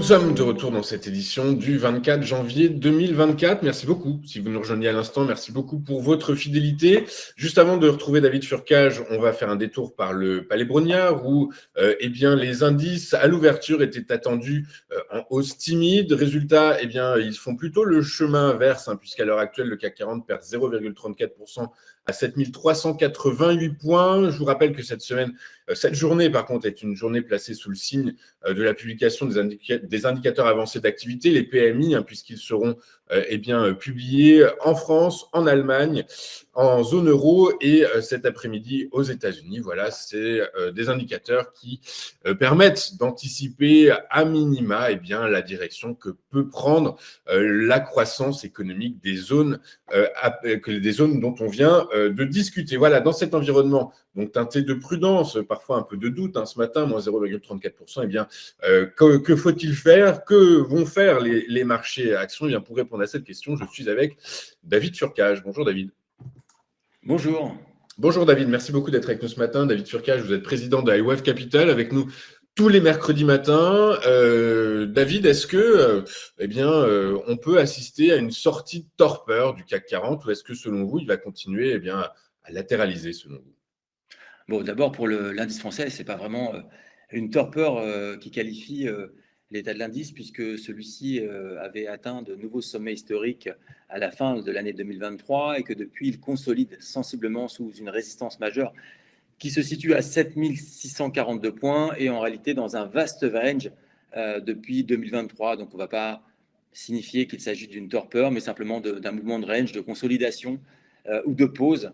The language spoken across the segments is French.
sommes de retour dans cette édition du 24 janvier 2024. Merci beaucoup si vous nous rejoignez à l'instant. Merci beaucoup pour votre fidélité. Juste avant de retrouver David Furcage, on va faire un détour par le Palais Brognard où les indices à l'ouverture étaient attendus en hausse timide. Résultat, ils font plutôt le chemin inverse puisqu'à l'heure actuelle, le CAC 40 perd 0,34% à 7388 points. Je vous rappelle que cette journée, par contre, est une journée placée sous le signe de la publication des indicateurs avancés d'activité, les PMI, puisqu'ils seront publiés en France, en Allemagne, en zone euro et cet après-midi aux États-Unis. Voilà, c'est des indicateurs qui permettent d'anticiper à minima la direction que peut prendre la croissance économique des zones dont on vient de discuter. Voilà, dans cet environnement donc teinté de prudence, parfois un peu de doute, ce matin, moins 0,34%, que faut-il faire? Que vont faire les marchés actions? Pour répondre à cette question, je suis avec David Furcage. Bonjour David. Bonjour. Bonjour David, merci beaucoup d'être avec nous ce matin. David Furcage, vous êtes président de iWave Capital, avec nous tous les mercredis matins. David, est-ce que on peut assister à une sortie de torpeur du CAC 40 ou est-ce que selon vous, il va continuer à latéraliser selon vous? Bon, d'abord, pour l'indice français, ce n'est pas vraiment une torpeur qui qualifie l'état de l'indice, puisque celui-ci avait atteint de nouveaux sommets historiques à la fin de l'année 2023 et que depuis, il consolide sensiblement sous une résistance majeure qui se situe à 7642 points et en réalité dans un vaste range depuis 2023. Donc, on ne va pas signifier qu'il s'agit d'une torpeur, mais simplement d'un mouvement de range, de consolidation ou de pause.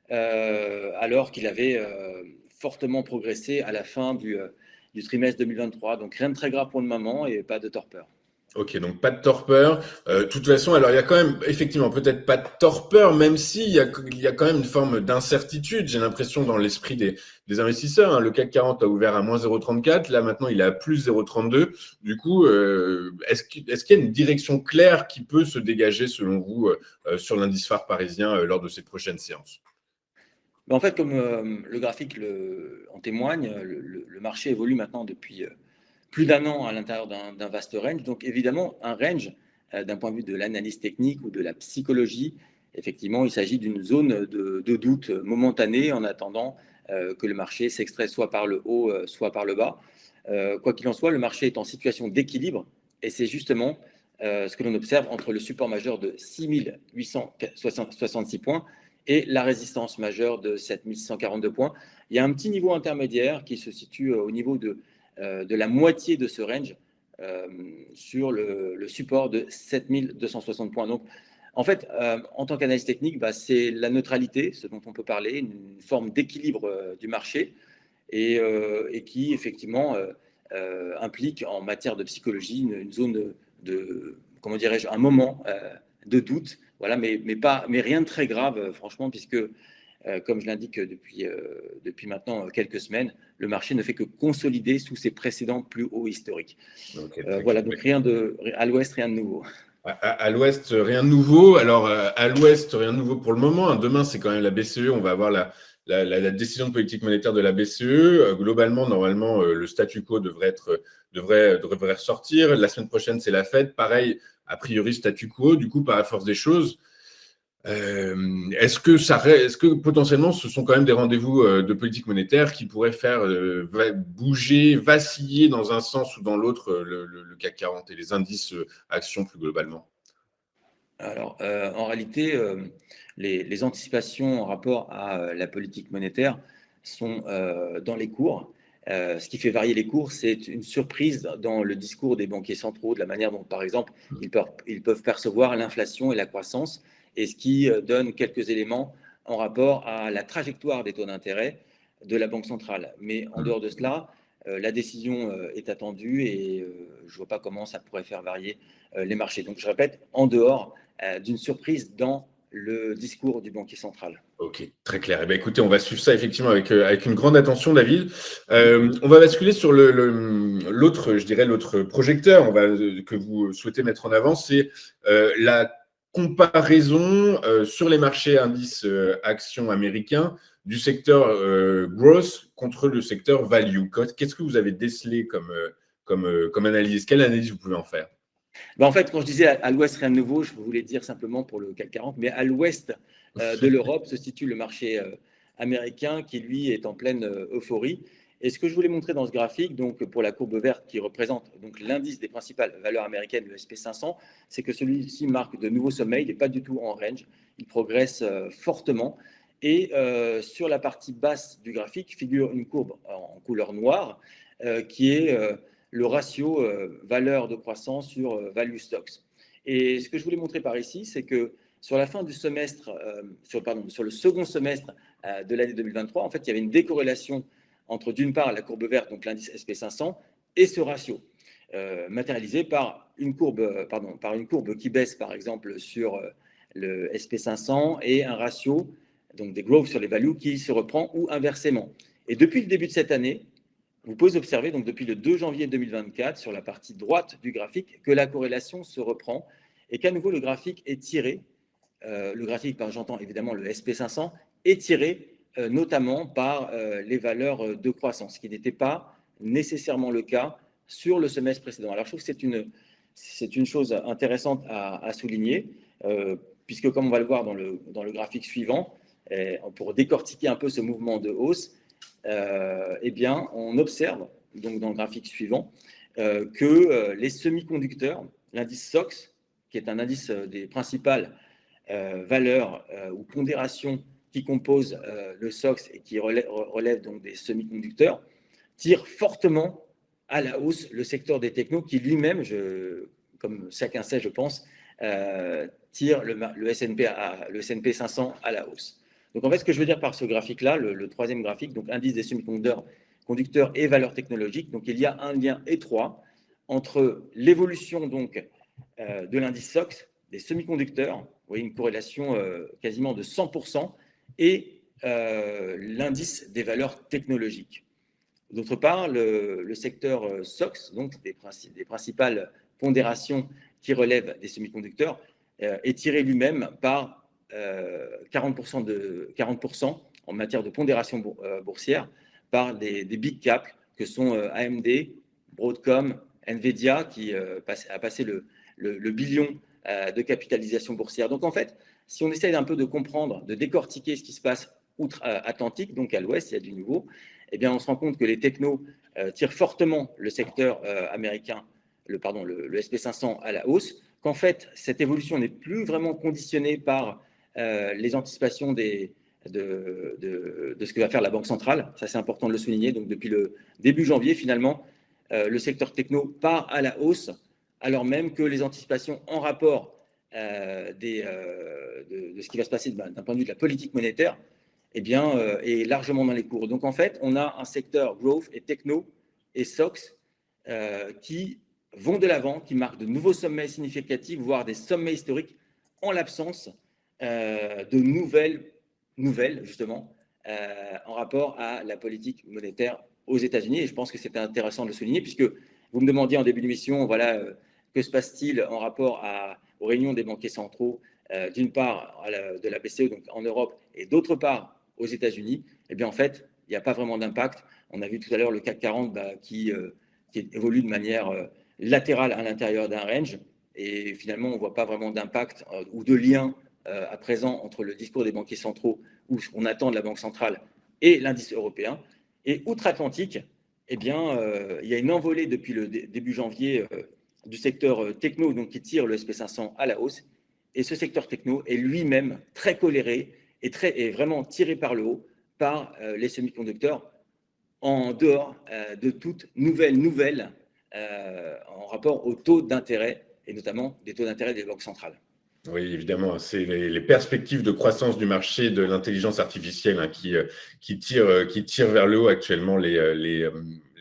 Alors qu'il avait fortement progressé à la fin du trimestre 2023. Donc rien de très grave pour le moment et pas de torpeur. Ok, donc pas de torpeur. De toute façon, alors il y a quand même, effectivement, peut-être pas de torpeur, même s'il y a quand même une forme d'incertitude, j'ai l'impression, dans l'esprit des investisseurs. Le CAC 40 a ouvert à moins 0,34, là maintenant il est à plus 0,32. Du coup, est-ce qu'il y a une direction claire qui peut se dégager, selon vous, sur l'indice phare parisien lors de ces prochaines séances? En fait, comme le graphique en témoigne, le marché évolue maintenant depuis plus d'un an à l'intérieur d'un vaste range. Donc évidemment, un range, d'un point de vue de l'analyse technique ou de la psychologie, effectivement, il s'agit d'une zone de doute momentanée en attendant que le marché s'extrait soit par le haut, soit par le bas. Quoi qu'il en soit, le marché est en situation d'équilibre et c'est justement ce que l'on observe entre le support majeur de 6866 points et la résistance majeure de 7642 points. Il y a un petit niveau intermédiaire qui se situe au niveau de la moitié de ce range sur le support de 7260 points. Donc, en fait, en tant qu'analyse technique, c'est la neutralité, ce dont on peut parler, une forme d'équilibre du marché et qui, effectivement, implique en matière de psychologie une zone comment dirais-je, un moment de doute. Voilà, mais rien de très grave, franchement, puisque, comme je l'indique depuis maintenant quelques semaines, le marché ne fait que consolider sous ses précédents plus hauts historiques. Okay, voilà, donc à l'ouest, rien de nouveau. À l'ouest, rien de nouveau. Alors, à l'ouest, rien de nouveau pour le moment. Demain, c'est quand même la BCE. On va avoir la décision de politique monétaire de la BCE. Globalement, normalement, le statu quo devrait ressortir. La semaine prochaine, c'est la Fed. Pareil, a priori, statu quo. Du coup, par la force des choses, est-ce que potentiellement, ce sont quand même des rendez-vous de politique monétaire qui pourraient faire bouger, vaciller dans un sens ou dans l'autre le CAC 40 et les indices actions plus globalement? Alors, en réalité, les anticipations en rapport à la politique monétaire sont dans les cours. Ce qui fait varier les cours, c'est une surprise dans le discours des banquiers centraux, de la manière dont, par exemple, ils peuvent percevoir l'inflation et la croissance, et ce qui donne quelques éléments en rapport à la trajectoire des taux d'intérêt de la Banque centrale. Mais en dehors de cela, la décision est attendue et je ne vois pas comment ça pourrait faire varier les marchés. Donc, je répète, en dehors d'une surprise dans le discours du banquier central. Ok, très clair. Écoutez, on va suivre ça effectivement avec une grande attention, David. On va basculer sur l'autre, je dirais, l'autre projecteur que vous souhaitez mettre en avant, c'est la comparaison sur les marchés indices actions américains du secteur growth contre le secteur value. Qu'est-ce que vous avez décelé comme analyse? Quelle analyse vous pouvez en faire? En fait, quand je disais à l'ouest, rien de nouveau, je voulais dire simplement pour le CAC 40, mais à l'ouest de l'Europe se situe le marché américain qui, lui, est en pleine euphorie. Et ce que je voulais montrer dans ce graphique, donc pour la courbe verte qui représente donc l'indice des principales valeurs américaines, le SP500, c'est que celui-ci marque de nouveaux sommets. Il n'est pas du tout en range. Il progresse fortement. Et sur la partie basse du graphique figure une courbe en couleur noire qui est le ratio valeur de croissance sur value stocks. Et ce que je voulais montrer par ici, c'est que sur la fin du semestre, sur le second semestre de l'année 2023, en fait, il y avait une décorrélation entre d'une part la courbe verte, donc l'indice SP500, et ce ratio, matérialisé par une courbe qui baisse, par exemple, sur le SP500 et un ratio, donc des growth sur les values, qui se reprend ou inversement. Et depuis le début de cette année, vous pouvez observer, donc depuis le 2 janvier 2024, sur la partie droite du graphique, que la corrélation se reprend et qu'à nouveau le graphique est tiré, j'entends évidemment le SP500, est tiré notamment par les valeurs de croissance, ce qui n'était pas nécessairement le cas sur le semestre précédent. Alors je trouve que c'est une chose intéressante à souligner, puisque comme on va le voir dans le graphique suivant, pour décortiquer un peu ce mouvement de hausse, eh bien, on observe, donc dans le graphique suivant, que les semi-conducteurs, l'indice SOX, qui est un indice des principales valeurs ou pondérations qui composent le SOX et qui relève donc des semi-conducteurs, tire fortement à la hausse le secteur des technos qui lui-même, comme chacun sait, je pense, tire le S&P 500 à la hausse. Donc en fait, ce que je veux dire par ce graphique-là, le troisième graphique, donc indice des semi-conducteurs et valeurs technologiques, donc il y a un lien étroit entre l'évolution donc de l'indice SOX, des semi-conducteurs, vous voyez une corrélation quasiment de 100%, et l'indice des valeurs technologiques. D'autre part, le secteur SOX, donc des principales pondérations qui relèvent des semi-conducteurs, est tiré lui-même par 40% en matière de pondération boursière par des big caps que sont AMD, Broadcom, Nvidia qui a passé le billion de capitalisation boursière. Donc en fait, si on essaye un peu de comprendre, de décortiquer ce qui se passe outre-Atlantique, donc à l'ouest, il y a du nouveau, eh bien on se rend compte que les technos tirent fortement le secteur américain, le SP500 à la hausse, qu'en fait cette évolution n'est plus vraiment conditionnée par les anticipations de ce que va faire la Banque centrale. Ça, c'est important de le souligner. Donc, depuis le début janvier, finalement, le secteur techno part à la hausse, alors même que les anticipations en rapport de ce qui va se passer d'un point de vue de la politique monétaire eh bien, est largement dans les cours. Donc, en fait, on a un secteur growth et techno et SOX qui vont de l'avant, qui marquent de nouveaux sommets significatifs, voire des sommets historiques, en l'absence de nouvelles justement, en rapport à la politique monétaire aux États-Unis. Et je pense que c'était intéressant de le souligner, puisque vous me demandiez en début d'émission, voilà, que se passe-t-il en rapport aux réunions des banquiers centraux, d'une part de la BCE, donc en Europe, et d'autre part aux États-Unis. Eh bien, en fait, il n'y a pas vraiment d'impact. On a vu tout à l'heure le CAC 40 qui évolue de manière latérale à l'intérieur d'un range. Et finalement, on ne voit pas vraiment d'impact ou de lien à présent entre le discours des banquiers centraux ou ce qu'on attend de la Banque centrale et l'indice européen. Et outre-Atlantique, eh bien, il y a une envolée depuis le début janvier du secteur techno donc, qui tire le SP500 à la hausse. Et ce secteur techno est lui-même très coléré et vraiment tiré par le haut par les semi-conducteurs en dehors de toute nouvelle en rapport aux taux d'intérêt et notamment des taux d'intérêt des banques centrales. Oui, évidemment, c'est les perspectives de croissance du marché de l'intelligence artificielle qui tirent vers le haut actuellement les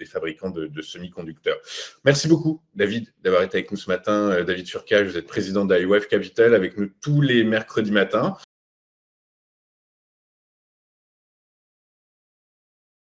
fabricants de semi-conducteurs. Merci beaucoup, David, d'avoir été avec nous ce matin. David Furcage, vous êtes président d'IWF Capital avec nous tous les mercredis matins.